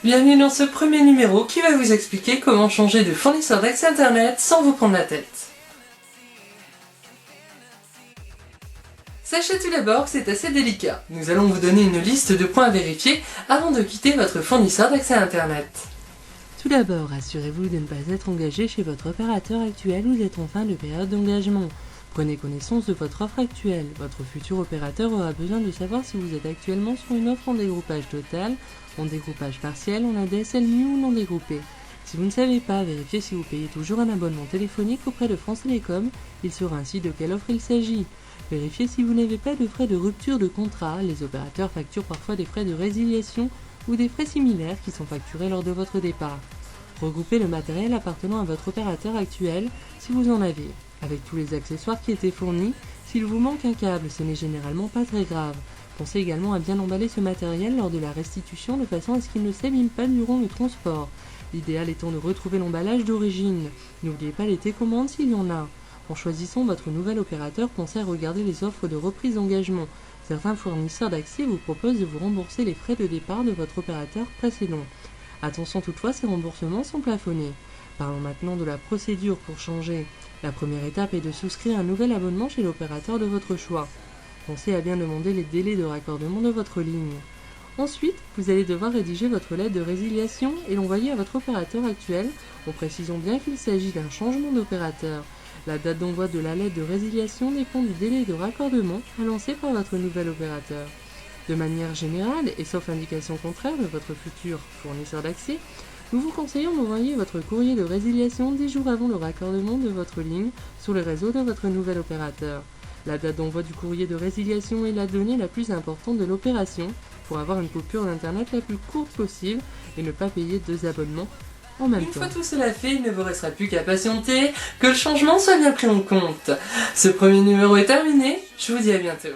Bienvenue dans ce premier numéro qui va vous expliquer comment changer de fournisseur d'accès internet sans vous prendre la tête. Sachez tout d'abord que c'est assez délicat. Nous allons vous donner une liste de points à vérifier avant de quitter votre fournisseur d'accès internet. Tout d'abord, assurez-vous de ne pas être engagé chez votre opérateur actuel ou d'être en fin de période d'engagement. Prenez connaissance de votre offre actuelle. Votre futur opérateur aura besoin de savoir si vous êtes actuellement sur une offre en dégroupage total, en dégroupage partiel, en ADSL nu ou non dégroupé. Si vous ne savez pas, vérifiez si vous payez toujours un abonnement téléphonique auprès de France Télécom. Il saura ainsi de quelle offre il s'agit. Vérifiez si vous n'avez pas de frais de rupture de contrat. Les opérateurs facturent parfois des frais de résiliation ou des frais similaires qui sont facturés lors de votre départ. Regroupez le matériel appartenant à votre opérateur actuel si vous en avez, avec tous les accessoires qui étaient fournis. S'il vous manque un câble, ce n'est généralement pas très grave. Pensez également à bien emballer ce matériel lors de la restitution de façon à ce qu'il ne s'abîme pas durant le transport. L'idéal étant de retrouver l'emballage d'origine. N'oubliez pas les télécommandes s'il y en a. En choisissant votre nouvel opérateur, pensez à regarder les offres de reprise d'engagement. Certains fournisseurs d'accès vous proposent de vous rembourser les frais de départ de votre opérateur précédent. Attention toutefois, ces remboursements sont plafonnés. Parlons maintenant de la procédure pour changer. La première étape est de souscrire un nouvel abonnement chez l'opérateur de votre choix. Pensez à bien demander les délais de raccordement de votre ligne. Ensuite, vous allez devoir rédiger votre lettre de résiliation et l'envoyer à votre opérateur actuel en précisant bien qu'il s'agit d'un changement d'opérateur. La date d'envoi de la lettre de résiliation dépend du délai de raccordement annoncé par votre nouvel opérateur. De manière générale, et sauf indication contraire de votre futur fournisseur d'accès, nous vous conseillons d'envoyer votre courrier de résiliation 10 jours avant le raccordement de votre ligne sur le réseau de votre nouvel opérateur. La date d'envoi du courrier de résiliation est la donnée la plus importante de l'opération pour avoir une coupure d'internet la plus courte possible et ne pas payer 2 abonnements en même temps. Une fois tout cela fait, il ne vous restera plus qu'à patienter que le changement soit bien pris en compte. Ce premier numéro est terminé, je vous dis à bientôt.